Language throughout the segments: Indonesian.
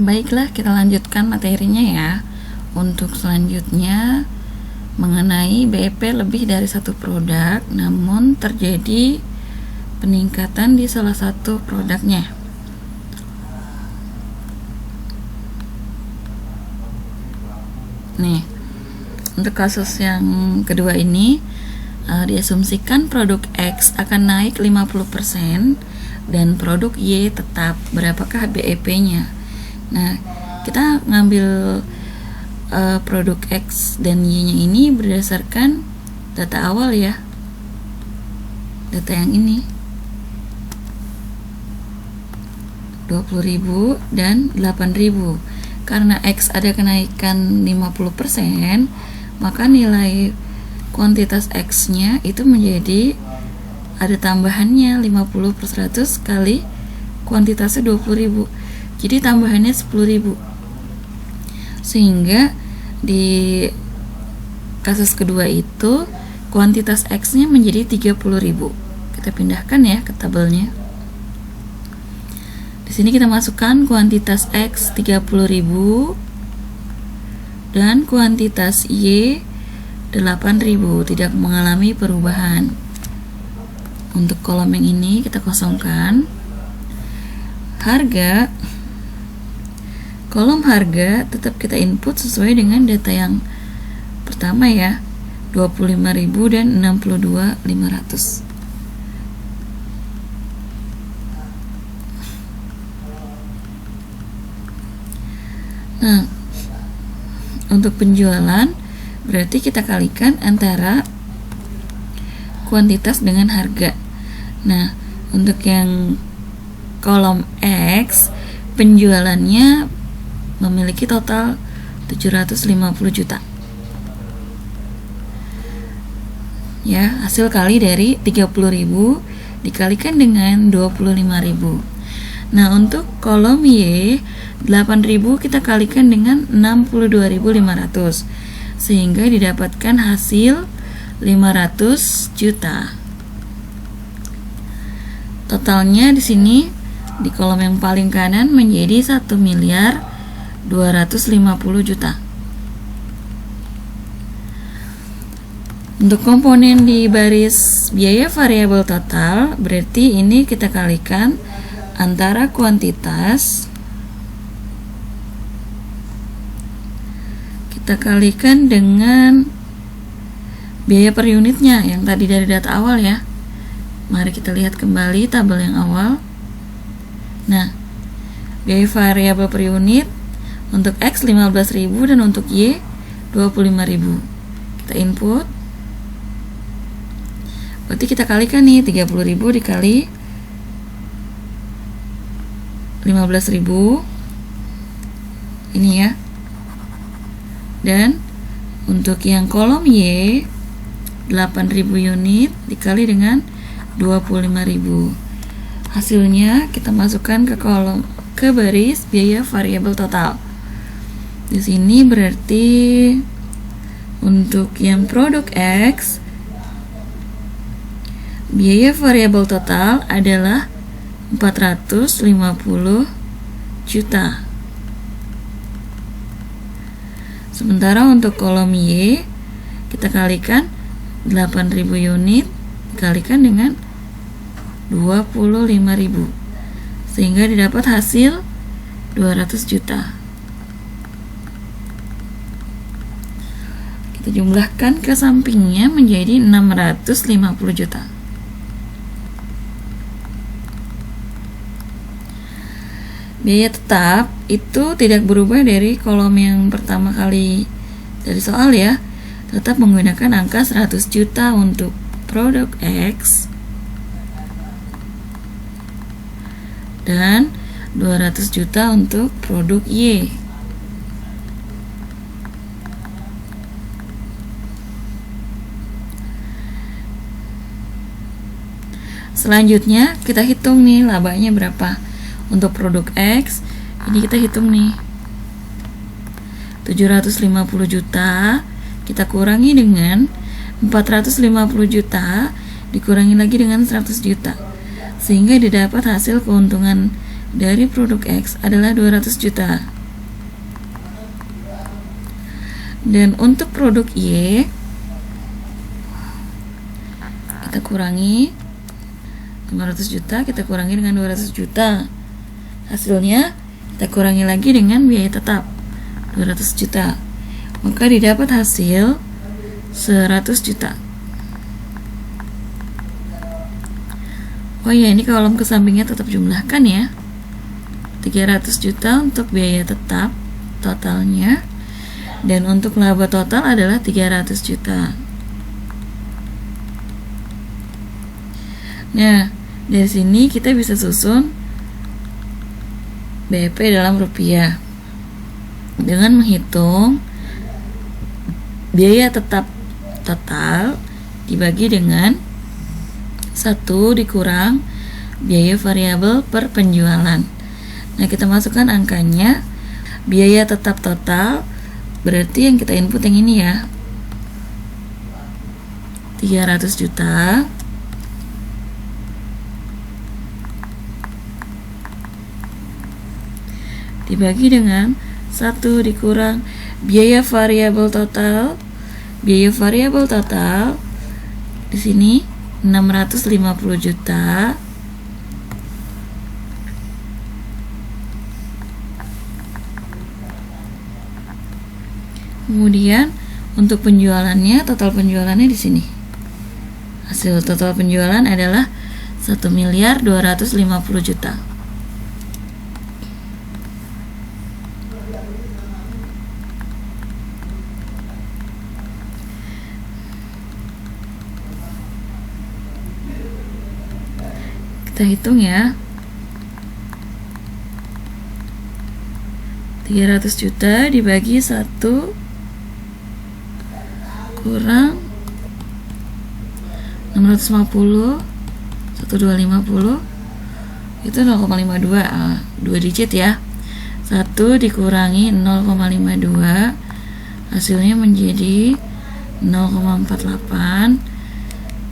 Baiklah, kita lanjutkan materinya ya. Untuk selanjutnya mengenai BEP lebih dari satu produk namun terjadi peningkatan di salah satu produknya. Nih, untuk kasus yang kedua ini diasumsikan produk X akan naik 50% dan produk Y tetap. Berapakah BEP-nya? Nah, kita ngambil produk X dan Y-nya ini berdasarkan data awal ya. Data yang ini 20.000 dan 8.000. Karena X ada kenaikan 50%, maka nilai kuantitas X-nya itu menjadi ada tambahannya 50/100 kali kuantitasnya 20.000. Jadi tambahannya 10.000. Sehingga di kasus kedua itu kuantitas X-nya menjadi 30.000. Kita pindahkan ya ke tabelnya. Di sini kita masukkan kuantitas X 30.000 dan kuantitas Y 8.000, tidak mengalami perubahan. Untuk kolom yang ini kita kosongkan. Harga, kolom harga tetap kita input sesuai dengan data yang pertama ya, 25.000 dan 62.500. Nah, untuk penjualan berarti kita kalikan antara kuantitas dengan harga. Nah, untuk yang kolom X, penjualannya memiliki total 750 juta. Ya, hasil kali dari 30.000 dikalikan dengan 25.000. Nah, untuk kolom Y 8.000 kita kalikan dengan 62.500 sehingga didapatkan hasil 500 juta. Totalnya di sini di kolom yang paling kanan menjadi 1.250 juta. Untuk komponen di baris biaya variabel total, berarti ini kita kalikan antara kuantitas, kita kalikan dengan biaya per unitnya yang tadi dari data awal ya. Mari kita lihat kembali tabel yang awal. Nah, biaya variabel per unit untuk X 15.000 dan untuk Y 25.000. Kita input. Berarti kita kalikan nih 30.000 dikali 15.000 ini ya. Dan untuk yang kolom Y 8.000 unit dikali dengan 25.000. Hasilnya kita masukkan ke kolom ke baris biaya variabel total. Di sini berarti untuk yang produk X biaya variabel total adalah 450 juta. Sementara untuk kolom Y kita kalikan 8.000 unit dikalikan dengan 25.000 sehingga didapat hasil 200 juta. Kita jumlahkan ke sampingnya menjadi 650 juta. Biaya tetap itu tidak berubah dari kolom yang pertama kali dari soal ya, tetap menggunakan angka 100 juta untuk produk X dan 200 juta untuk produk Y. Selanjutnya kita hitung nih labanya berapa. Untuk produk X ini kita hitung nih 750 juta kita kurangi dengan 450 juta dikurangi lagi dengan 100 juta sehingga didapat hasil keuntungan dari produk X adalah 200 juta. Dan untuk produk Y kita kurangi 500 juta, kita kurangi dengan 200 juta. Hasilnya kita kurangi lagi dengan biaya tetap 200 juta. Maka didapat hasil 100 juta. Oh ya, ini kolom ke sampingnya tetap jumlahkan ya. 300 juta untuk biaya tetap totalnya, dan untuk laba total adalah 300 juta. Nah, dari sini kita bisa susun BP dalam rupiah dengan menghitung biaya tetap total dibagi dengan 1 dikurang biaya variabel per penjualan. Nah, kita masukkan angkanya. Biaya tetap total berarti yang kita input yang ini ya, 300 juta dibagi dengan 1 dikurang biaya variabel total. Biaya variabel total di sini 650 juta kemudian untuk penjualannya, total penjualannya di sini. Hasil total penjualan adalah 1.250 juta. Kita hitung ya, 300 juta dibagi 1 kurang 650, 1250 itu 0,52, 2 digit ya. 1 dikurangi 0,52 hasilnya menjadi 0,48,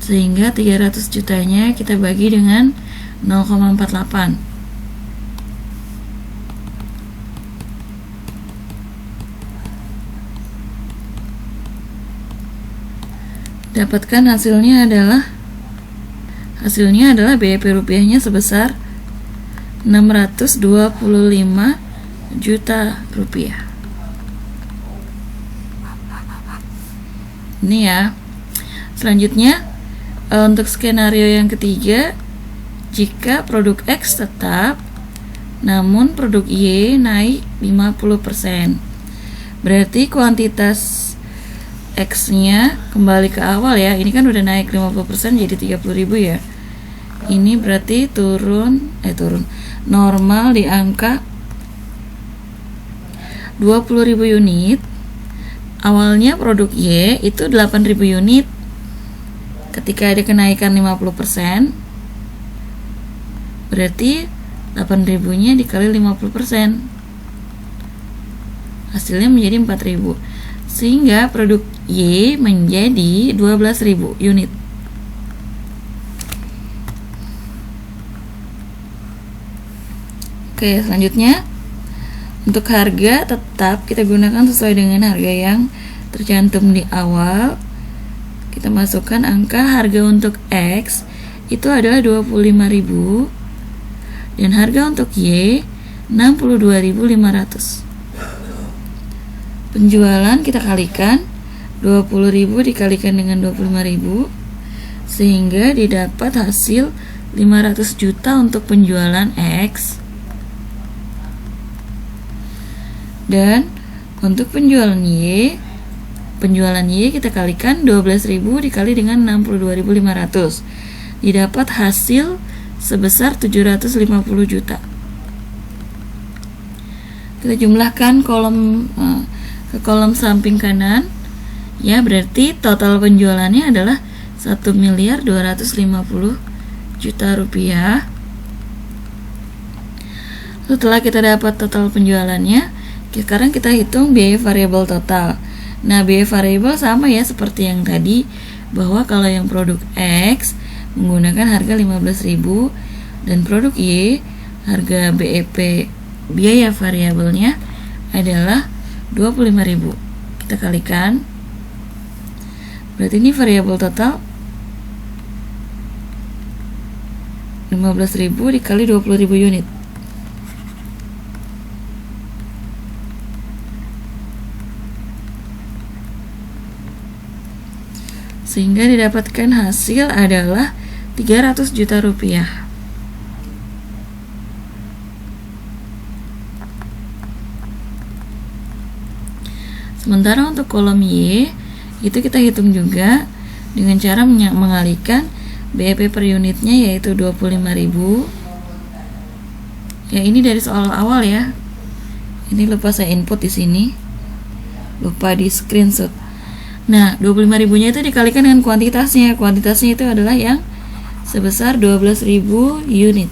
sehingga 300 jutanya kita bagi dengan 0,48. Dapatkan hasilnya adalah BEP rupiahnya sebesar 625 juta rupiah. Ini ya. Selanjutnya untuk skenario yang ketiga, jika produk X tetap namun produk Y naik 50%, berarti kuantitas X-nya kembali ke awal ya. Ini kan udah naik 50% jadi 30.000 ya. Ini berarti turun normal di angka 20.000 unit. Awalnya produk Y itu 8.000 unit. Ketika ada kenaikan 50%, berarti 8.000-nya dikali 50%, hasilnya menjadi 4.000, sehingga produk Y menjadi 12.000 unit. Oke, selanjutnya untuk harga tetap kita gunakan sesuai dengan harga yang tercantum di awal. Kita masukkan angka harga untuk X itu adalah 25.000 dan harga untuk Y 62.500. Penjualan kita kalikan 20.000 dikalikan dengan 25.000 sehingga didapat hasil 500 juta untuk penjualan X. Dan untuk penjualan Y kita kalikan 12.000 dikali dengan 62.500, didapat hasil sebesar 750 juta. Kita jumlahkan ke kolom samping kanan ya, berarti total penjualannya adalah 1.250 juta rupiah. Setelah kita dapat total penjualannya, sekarang kita hitung biaya variabel total. Nah, biaya variabel sama ya seperti yang tadi, bahwa kalau yang produk X menggunakan harga 15.000 dan produk Y harga BEP biaya variabelnya adalah 25.000. Kita kalikan. Berarti ini variabel total 15.000 dikali 20.000 unit. Sehingga didapatkan hasil adalah 300 juta rupiah. Sementara untuk kolom Y itu kita hitung juga dengan cara mengalihkan BEP per unitnya, yaitu 25.000. Ya, ini dari soal awal ya. Ini lupa saya input di sini. Lupa di screenshot. Nah, 25.000-nya itu dikalikan dengan kuantitasnya. Kuantitasnya itu adalah yang sebesar 12.000 unit.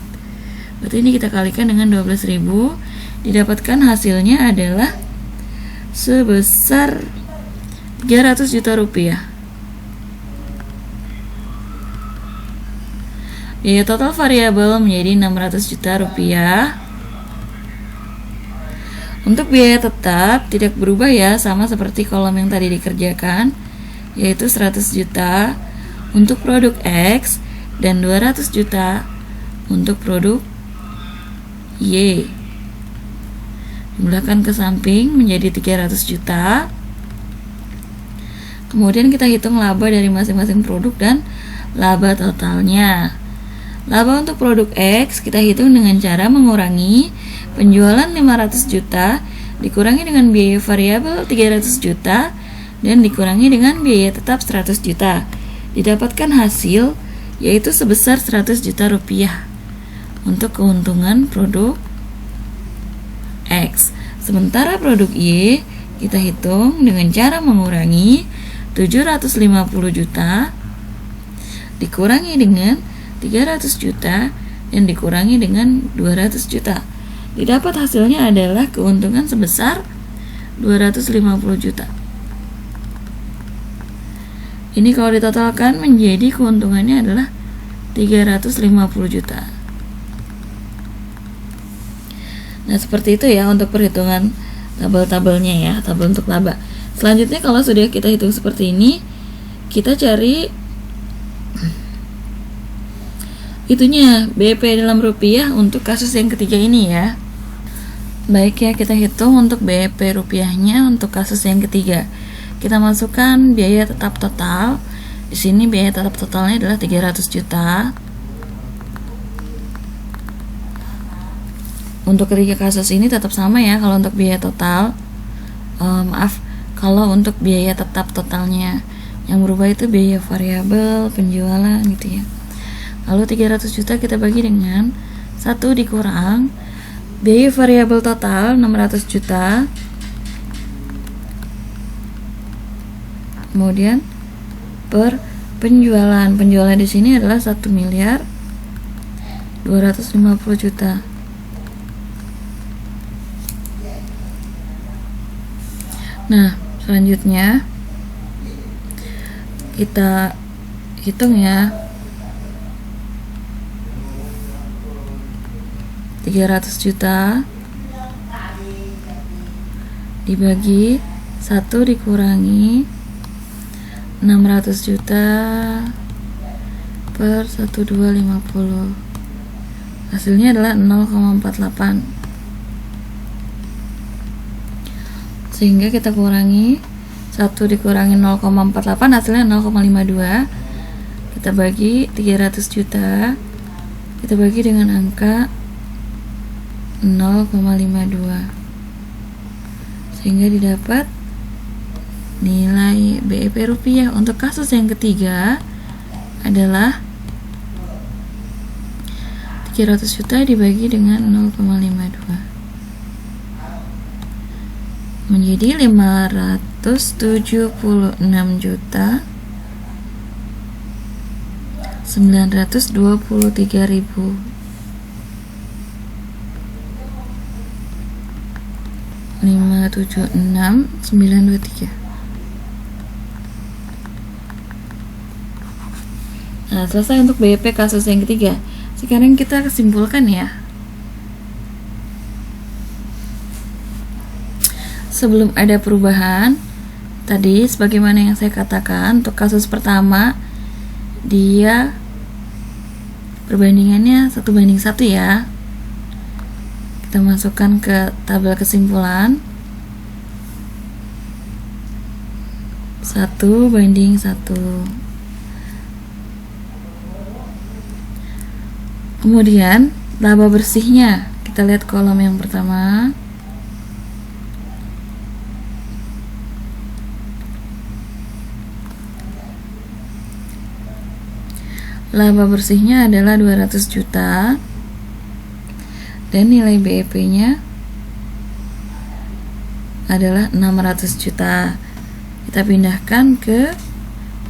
Berarti ini kita kalikan dengan 12.000, didapatkan hasilnya adalah sebesar 300 juta rupiah. Biaya total variabel menjadi 600 juta rupiah. Untuk biaya tetap tidak berubah ya, sama seperti kolom yang tadi dikerjakan, yaitu 100 juta untuk produk X dan 200 juta untuk produk Y. Jumlahkan ke samping menjadi 300 juta. Kemudian kita hitung laba dari masing-masing produk dan laba totalnya. Laba untuk produk X kita hitung dengan cara mengurangi penjualan 500 juta dikurangi dengan biaya variabel 300 juta dan dikurangi dengan biaya tetap 100 juta. Didapatkan hasil yaitu sebesar 100 juta rupiah untuk keuntungan produk X. Sementara produk Y kita hitung dengan cara mengurangi 750 juta dikurangi dengan 300 juta dan dikurangi dengan 200 juta. Didapat hasilnya adalah keuntungan sebesar 250 juta. Ini kalau ditotalkan menjadi keuntungannya adalah 350 juta. Nah, seperti itu ya untuk perhitungan tabel-tabelnya ya, tabel untuk laba. Selanjutnya kalau sudah kita hitung seperti ini, kita cari itunya BEP dalam rupiah untuk kasus yang ketiga ini ya. Baik ya, kita hitung untuk BEP rupiahnya untuk kasus yang ketiga. Kita masukkan biaya tetap total. Di sini biaya tetap totalnya adalah 300 juta. Untuk ketiga kasus ini tetap sama ya kalau untuk biaya total. Kalau untuk biaya tetap totalnya yang berubah itu biaya variabel, penjualan gitu ya. Lalu 300 juta kita bagi dengan 1 dikurang biaya variabel total 600 juta. Kemudian per penjualan. Penjualan di sini adalah 1 miliar 250 juta. Nah, selanjutnya kita hitung ya. 300 juta dibagi 1 dikurangi 600 juta per 1250. Hasilnya adalah 0,48. Sehingga kita kurangi 1 dikurangi 0,48 hasilnya 0,52. Kita bagi 300 juta, kita bagi dengan angka 0,52 sehingga didapat nilai BEP rupiah untuk kasus yang ketiga adalah 300 juta dibagi dengan 0,52 menjadi 576 juta 923.576,923. Nah, selesai untuk BEP kasus yang ketiga. Sekarang kita kesimpulkan ya. sebelum ada perubahan. Tadi sebagaimana yang saya katakan, untuk kasus pertama dia perbandingannya 1:1 ya. Kita masukkan ke tabel kesimpulan 1:1. Kemudian laba bersihnya, kita lihat kolom yang pertama. Laba bersihnya adalah 200 juta dan nilai BEP-nya adalah 600 juta. Kita pindahkan ke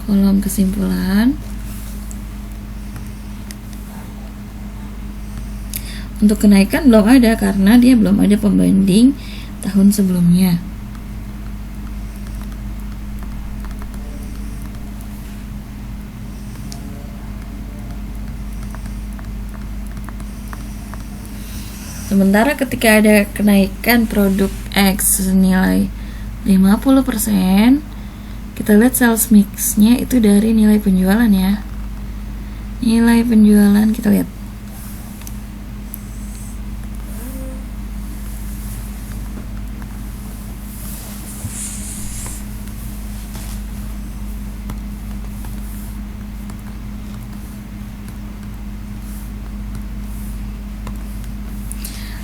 kolom kesimpulan. Untuk kenaikan belum ada karena dia belum ada pembanding tahun sebelumnya. Sementara ketika ada kenaikan produk X senilai 50%, kita lihat sales mix-nya itu dari nilai penjualan ya. Nilai penjualan kita lihat.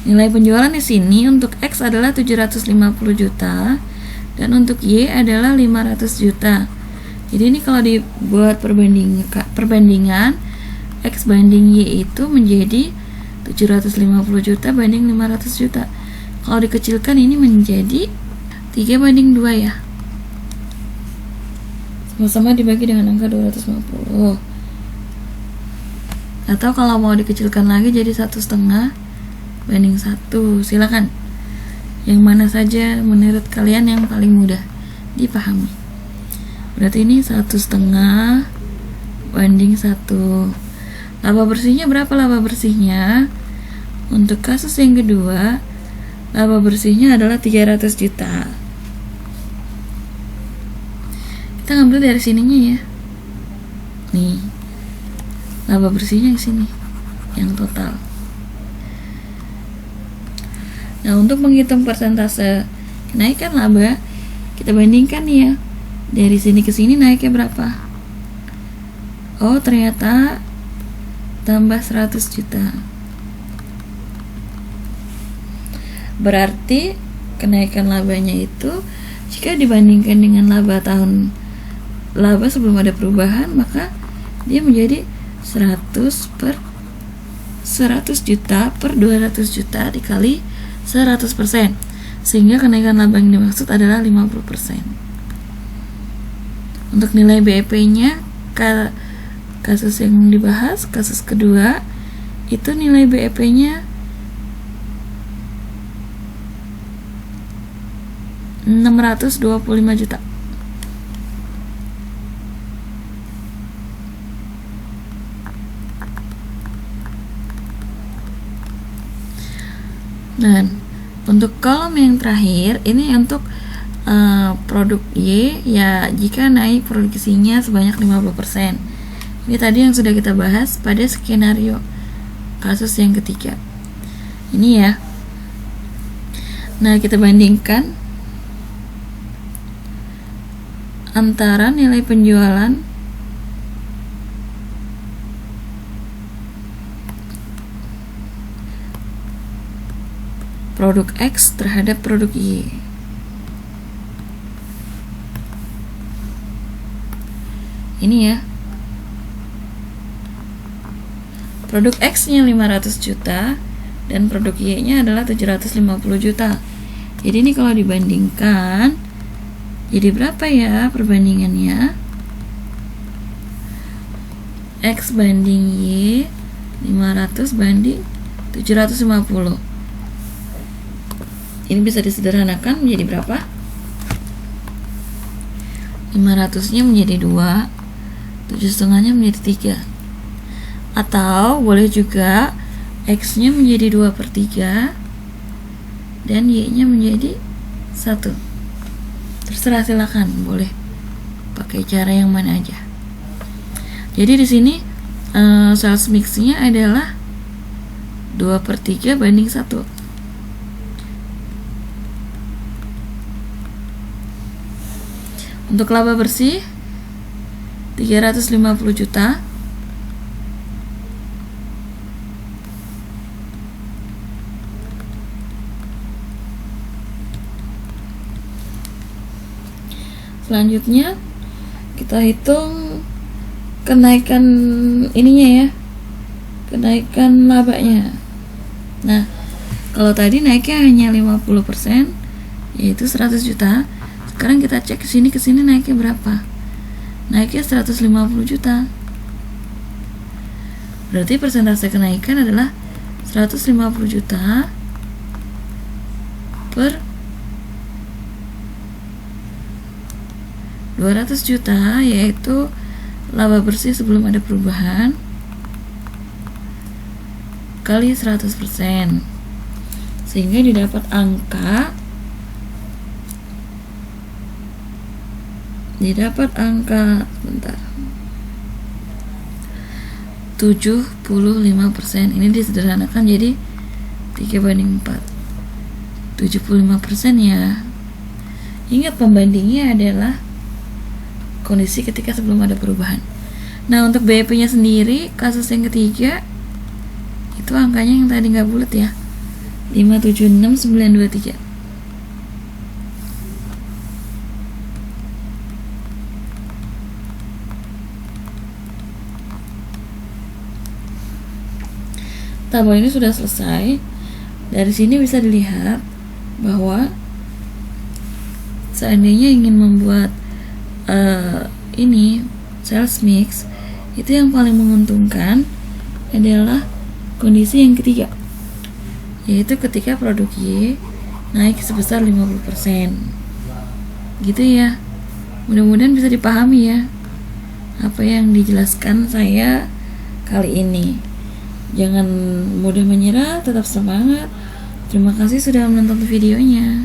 Nilai penjualan di sini untuk X adalah 750 juta dan untuk Y adalah 500 juta. Jadi ini kalau dibuat perbandingan X banding Y itu menjadi 750 juta banding 500 juta. Kalau dikecilkan ini menjadi 3:2 ya. Sama-sama dibagi dengan angka 250. Atau kalau mau dikecilkan lagi jadi 1,5 banding 1. Silakan. Yang mana saja menurut kalian yang paling mudah dipahami. Berarti ini 1,5 banding 1. Laba bersihnya berapa laba bersihnya? Untuk kasus yang kedua, laba bersihnya adalah 300 juta. Kita ngambil dari sininya ya. Nih. Laba bersihnya di sini. Yang total. Nah, untuk menghitung persentase kenaikan laba, kita bandingkan nih ya. Dari sini ke sini naiknya berapa? Oh, ternyata tambah 100 juta. Berarti kenaikan labanya itu jika dibandingkan dengan laba sebelum ada perubahan, maka dia menjadi 100 juta per 200 juta dikali 100%, sehingga kenaikan laba yang dimaksud adalah 50%. Untuk nilai BEP-nya, kasus yang dibahas, kasus kedua, itu nilai BEP-nya 625 juta. Dan untuk kolom yang terakhir ini untuk produk Y ya, jika naik produksinya sebanyak 50%. Ini tadi yang sudah kita bahas pada skenario kasus yang ketiga. Ini ya. Nah, kita bandingkan antara nilai penjualan produk X terhadap produk Y. Ini ya. Produk X-nya 500 juta dan produk Y-nya adalah 750 juta. Jadi ini kalau dibandingkan jadi berapa ya perbandingannya? X banding Y 500 banding 750. Ini bisa disederhanakan menjadi berapa? 500-nya menjadi 2, 7,5-nya menjadi 3. Atau boleh juga X-nya menjadi 2/3 dan Y-nya menjadi 1. Terserah, silakan, boleh pakai cara yang mana aja. Jadi di sini sales mix-nya adalah 2/3 banding 1. Untuk laba bersih 350 juta. Selanjutnya kita hitung kenaikan ininya ya, kenaikan labanya. Nah, kalau tadi naiknya hanya 50%, yaitu 100 juta. Sekarang kita cek ke sini naiknya berapa? Naiknya 150 juta. Berarti persentase kenaikan adalah 150 juta per 200 juta, yaitu laba bersih sebelum ada perubahan kali 100%, sehingga didapat angka 75%. Ini disederhanakan jadi 3/4. 75% ya. Ingat, pembandingnya adalah kondisi ketika sebelum ada perubahan. Nah, untuk BEP nya sendiri, kasus yang ketiga itu angkanya yang tadi nggak bulat ya, 576.923. Tabel ini sudah selesai. Dari sini bisa dilihat bahwa seandainya ingin membuat ini sales mix, itu yang paling menguntungkan adalah kondisi yang ketiga, yaitu ketika produk Y naik sebesar 50%. Gitu ya. Mudah-mudahan bisa dipahami ya apa yang dijelaskan saya kali ini. Jangan mudah menyerah, tetap semangat. Terima kasih sudah menonton videonya.